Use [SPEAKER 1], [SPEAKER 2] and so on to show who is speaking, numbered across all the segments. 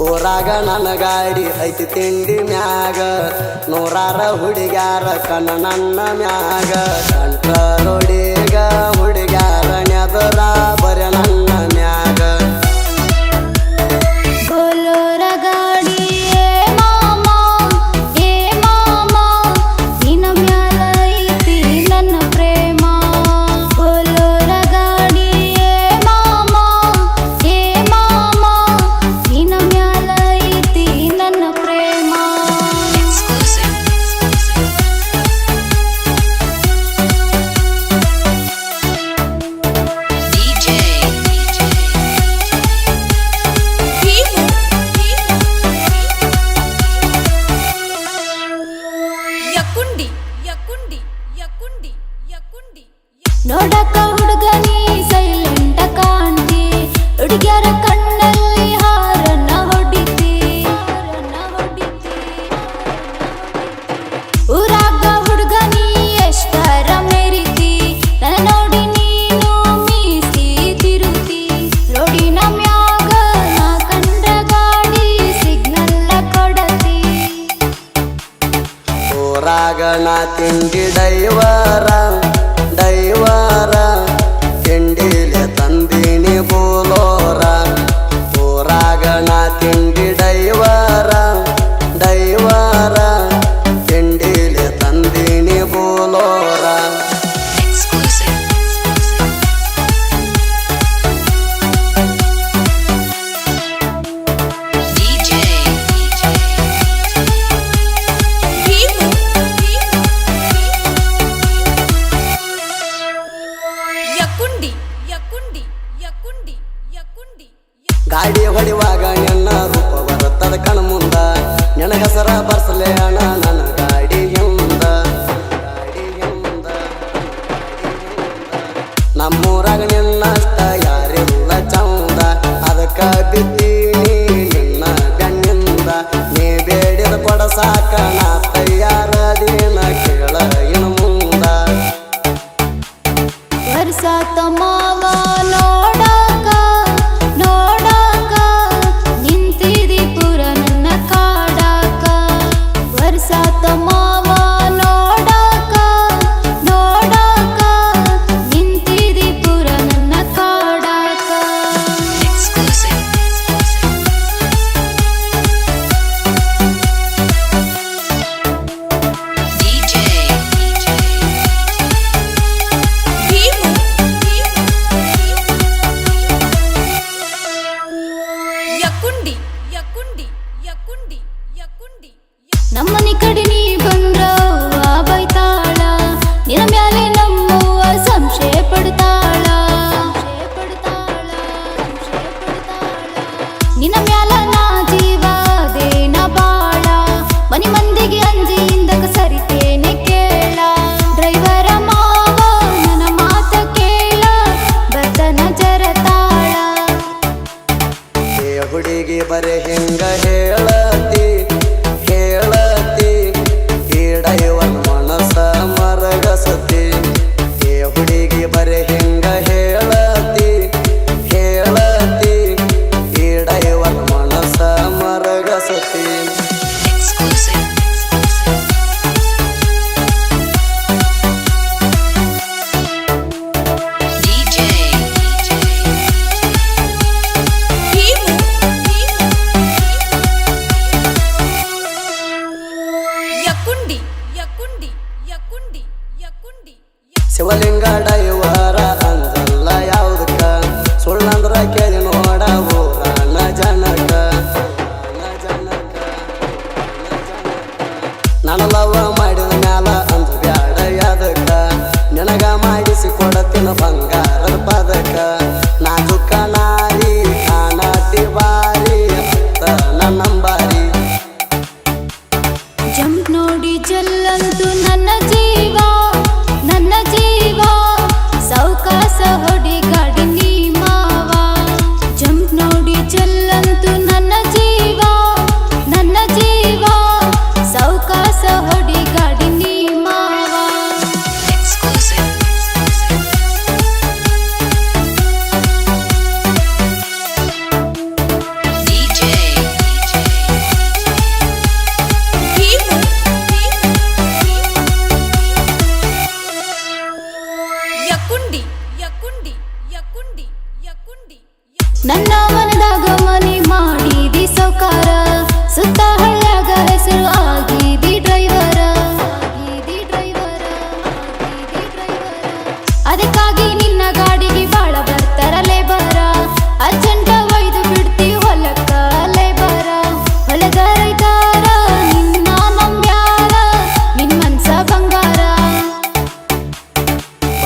[SPEAKER 1] ಊರಾಗ ನನ್ನ ಗಾಡಿ ಐತಿ ತಿಂಡಿ ಮ್ಯಾಗ ನೂರಾರ ಹುಡುಗ್ಯಾರ ಕಣ್ಣ ನನ್ನ ಮ್ಯಾಗ ಕಂಟ್ರೋಡಿಗ ಹುಡುಗ್ಯಾರ ನೆದರ ಬರ ನನ್ನ ಮ್ಯಾಗ
[SPEAKER 2] ಬೋಲೋರ ಗಾಡಿ ಏ ಮಾಮ ನಿನ್ನ ಮ್ಯಾಲ ಐತಿ ನನ್ನ ಪ್ರೇಮ ಬೋಲೋರ ಗಾಡಿ ಏ ಮಾಮ ನಿನ್ನ ಮ್ಯಾಲ ಐತಿ ನನ್ನ ಪ್ರೇಮ ನೋಡಕ ಹುಡುಗನಿ ಸೈಲೆಂಟ ಕಾಣ್ತಿ ಹುಡುಗ್ಯಾರ ಕಣ್ಣಲ್ಲಿ ಹಾರನ್ನ ಹೊಡಿತಿ ಊರಾಗ ಹುಡುಗನಿ ಎಷ್ಟರ ಮೆರಿತಿ ನನ್ನ ನೋಡಿ ನೀನು ಮೀಸಿ ತಿರುತಿ ರೋಡಿನ ಮ್ಯಾಗ ನಾ ಕಂಡ ಗಾಡಿ ಸಿಗ್ನಲ್ಲ ಕೊಡತಿ
[SPEAKER 1] ಊರಾಗ ನಾ ತಿಂಡಿ ಡೈವರ ತಿಂಡಿಲೆ ತಂದಿನಿ ಬೋಲೋರ ಊರಾಗ ನಾ ತಿಂಡಿ ಡೈವರ ತಿಂಡಿಲೆ ತಂದಿನಿ ಬೋಲೋರ ಗಾಡಿ ಹೊಡಿವಾಗ ನಿನ್ನ ರೂಪ ಬರುತ್ತದ ಕಣ ಮುಂದ ನಿನ್ನ ಹೆಸರ ಬರ್ಸಲೆ ಅಣ್ಣ ನನ್ನ ಗಾಡಿ ಹಿಂದ ನಮ್ಮೂರಾಗ ನಿನ್ನಷ್ಟ ಯಾರಿಲ್ಲ ಚಂದ ಅದಕ್ಕ ಬಿದ್ದೀನಿ ನಿನ್ನ ಬೆನ್ನಿಂದ ನೀ ಬೇಡಿದ ಕೊಡ ಸಾಕ ನಾ ತಯಾರದಿನ ಕೇಳ ಇನ್ನು ಮುಂದ
[SPEAKER 2] ವರ್ಷಾತ ಮಾವ ನೋಡಕ ನಿಂತಿದಿ ಪುರ ನನ್ನ ಕಾಡಾಕ ವರ್ಷಾತ ಮಾವ ನೋಡಕ ನಿಂತಿದಿ ಪುರ ನನ್ನ ಕಾಡಾಕ ನಮ್ಮನಿ ಕಡೆ ನೀ ಬಂದ್ರ ಬೈತಾಳ ನಿನ್ನ ಮ್ಯಾಲೆ ನಮ್ಮವ್ವ ಸಂಶಯ ಪಡ್ತಾಳ ನಿನ್ನ ಮ್ಯಾಲ ನಾ ಜೀವ ದೇನ ಬಾಳ ಮನಿ ಮಂದಿಗೆ ಅಂಜಿ ಹಿಂದಕ ಸರಿತೇನೆ ಕೇಳ ಡ್ರೈವರ ಮಾವ ನನ್ನ ಮಾತ ಕೇಳ ಬರ್ತನ ಜರತಾಳ
[SPEAKER 1] ಹುಡುಗಿ ಬರೆ ಹಿಂಗ ಹೇಳತಿ ಈಡೈವನ್ ಮನಸ ಮರಗಸತಿ ಹುಡುಗಿ ಬರೆ ಹಿಂಗ ಹೇಳತಿ ಈಡೈವನ್ ಮನಸ ಮರಗಸತಿ ಶಿವಲಿಂಗ ಡೈವರ ಅಂದಲ್ಲ ಯಾವುದಕ್ಕ ಸುಳ್ಳಂದ್ರ ಕೇಳಿ ನೋಡ ಊರನ ಜನಕ ನನ್ನ ಲವ್ ಮಾಡಿದ ಮ್ಯಾಲ ಅಂದ್ರ ಬ್ಯಾಡ ಯಾದಕ್ಕ ನಿನಗ ಮಾಡಿಸಿ ಕೊಡತಿನ ಬಂಗಾರದ ಪದಕ ನಾಜುಕ ನಾರಿ ಕಾಣತಿ ಬಾರಿ ನನ್ನಂಬಾರಿ
[SPEAKER 2] ಜಂಪ್ ನೋಡಿ ಜಲ್ಲಂತು ನನ್ನ ಜೀವ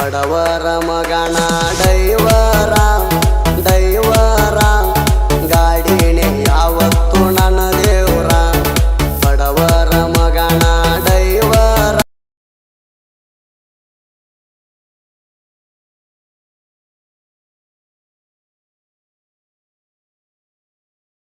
[SPEAKER 1] ಬಡವರ ಮಗನ ಡೈವರ